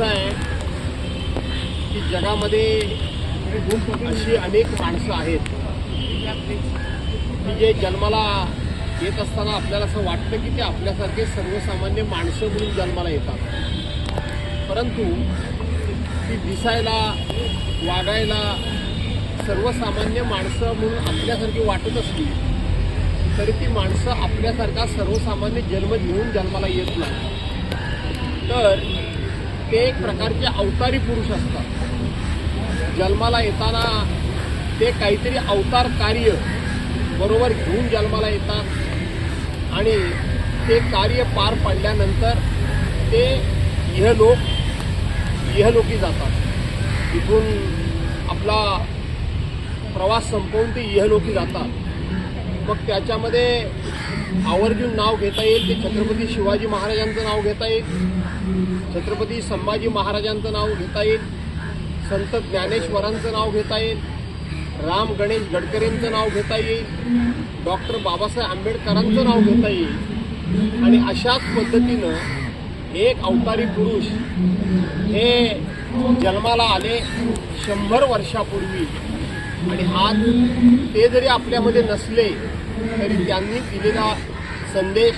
असं आहे की जगामध्ये अशी अनेक माणसं आहेत की जे जन्माला येत असताना आपल्याला असं वाटतं की ते आपल्यासारखे सर्वसामान्य माणसं म्हणून जन्माला येतात, परंतु ती दिसायला वागायला सर्वसामान्य माणसं म्हणून आपल्यासारखी वाटत असली तरी ती माणसं आपल्यासारखा सर्वसामान्य जन्म घेऊन जन्माला येत नाही, तर ते एक प्रकारचे अवतारी पुरुष असतात। जन्माला येताना ते काहीतरी अवतार कार्य बरोबर घेऊन जन्माला येतात आणि ते कार्य पार पाडल्यानंतर ते इहलोकी जातात। इथून आपला प्रवास संपवून ते इहलोकी जातात। मग त्याच्यामध्ये आवर्जून नाव घेता येईल ते छत्रपती शिवाजी महाराजांचं नाव घेता येईल, छत्रपती संभाजी महाराजांचं नाव घेता येईल, संत ज्ञानेश्वरांचं नाव घेता येईल, राम गणेश गडकरींचं नाव घेता येईल, डॉक्टर बाबासाहेब आंबेडकरांचं नाव घेता येईल। आणि अशाच पद्धतीनं एक अवतारी पुरुष हे जन्माला आले 100 वर्षापूर्वी आणि आज ते जरी आपल्यामध्ये नसले तरी त्यांनी दिलेला संदेश,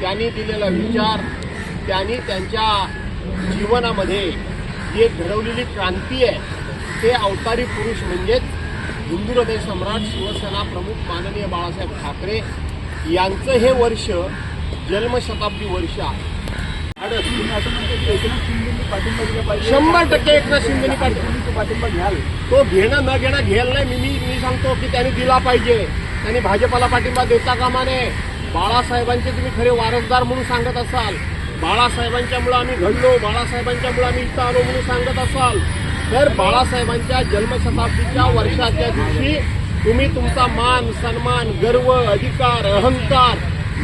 त्यांनी दिलेला विचार, त्यांनी त्यांच्या जीवनामध्ये जे घडवलेली क्रांती आहे ते अवतारी पुरुष म्हणजेच हिंदू हृदय सम्राट शिवसेना प्रमुख माननीय बाळासाहेब ठाकरे यांचं हे वर्ष जन्मशताब्दी वर्ष आहे। 100% एकनाथ शिंदेनी पाठिंबा घ्याल, तो घेणं न घेणं घ्यायला नाही, मी सांगतो की त्यांनी दिला पाहिजे। त्यांनी भाजपला पाठिंबा देता कामा नये। बाळासाहेबांचे तुम्ही खरे वारसदार म्हणून सांगत असाल, बाळासाहेबांच्यामुळे आम्ही घडलो, बाळासाहेबांच्यामुळे आम्ही इथं आलो म्हणून सांगत असाल, तर बाळासाहेबांच्या जन्मशताब्दीच्या वर्षाच्या दिवशी तुम्ही तुमचा मान सन्मान गर्व अधिकार अहंकार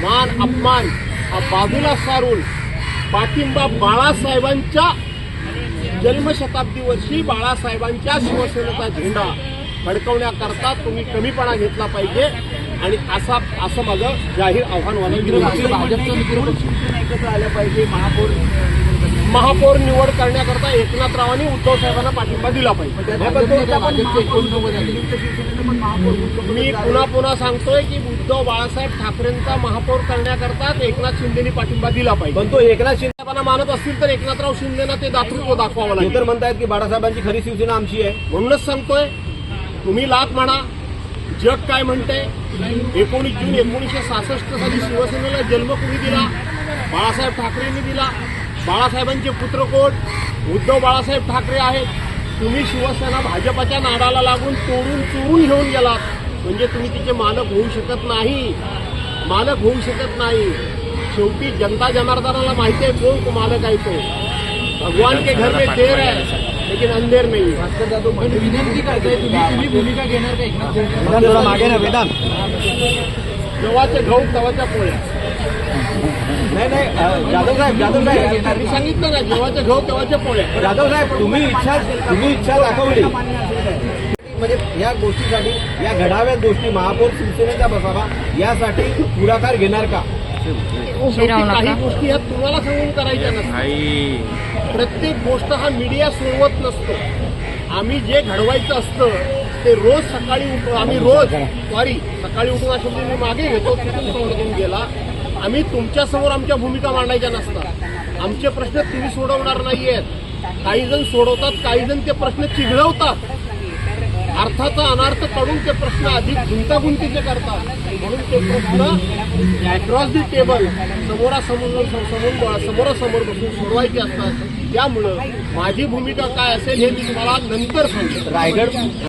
मान अपमान हा बाजूला सारून पाठिंबा बाळासाहेबांच्या जन्मशताब्दी वर्षी बाळासाहेबांच्या शिवसेनेचा झेंडा फडकवण्याकरता तुम्ही कमीपणा घेतला पाहिजे। आणि असं माझं जाहीर आव्हान भाजपचं मित्र आल्या पाहिजे। महापौर निवड करण्याकरता एकनाथरावांनी उद्धव साहेबांना पाठिंबा दिला पाहिजे। मी पुन्हा सांगतोय की उद्धव बाळासाहेब ठाकरेंचा महापौर करण्याकरता एकनाथ शिंदेनी पाठिंबा दिला पाहिजे। पण तो एकनाथ शिंदेना मानत असतील तर एकनाथराव शिंदेना ते दातृत्व दाखवावं लागेल। तर म्हणतायत की बाळासाहेबांची खरी शिवसेना आमची आहे, म्हणूनच सांगतोय तुम्ही लाख म्हणा, जग काय म्हणते। 19 जून 1966 साली शिवसेनेला जन्म कुणी दिला? बाळासाहेब ठाकरेंनी दिला। बाळासाहेबांचे पुत्र कोण? उद्धव बाळासाहेब ठाकरे आहेत। तुम्ही शिवसेना भाजपच्या नादाला लागून तोडून चोरून घेऊन गेलात म्हणजे तुम्ही तिचे मालक होऊ शकत नाही। शेवटी जनता जनार्दनाला माहिती आहे कोण तो मालक आहे। तो भगवान के घर में देर है लेकिन अंधेर नहीं। विनंती करते तुम्ही भूमिका घेणार का एकनाथ मागे ना वेदांत? जेव्हाचे गहू तवाच्या पोळ्या नाही जाधव साहेब मी सांगितलं ना, जेव्हाचे गहू तेव्हाच्या पोळ्या। जाधव साहेब तुम्ही इच्छा दाखवली म्हणजे या गोष्टीसाठी, या घडाव्यात गोष्टी महापौर शिवसेनेचा बसावा यासाठी पुढाकार घेणार का? काही गोष्टी ह्या तुम्हाला सांगून करायच्या नसतात। प्रत्येक गोष्ट हा मीडिया सोडवत नसतो। आम्ही जे घडवायचं असतं ते रोज सकाळी सकाळी उठून अशा मी मागे घेतो, तिथून सोडून गेला। आम्ही तुमच्यासमोर आमच्या भूमिका मांडायच्या नसतात। आमचे प्रश्न तुम्ही सोडवणार नाहीयेत। काही जण सोडवतात, काही जण ते प्रश्न चिघळवतात, अर्थाचा अनर्थ काढून ते प्रश्न अधिक गुंतागुंतीचे करतात। म्हणून ते प्रश्न अक्रॉस दी टेबल समोरासमोर बसून सोडवायचे असतात। त्यामुळं माझी भूमिका काय असेल हे मी तुम्हाला नंतर सांगतो। रायगड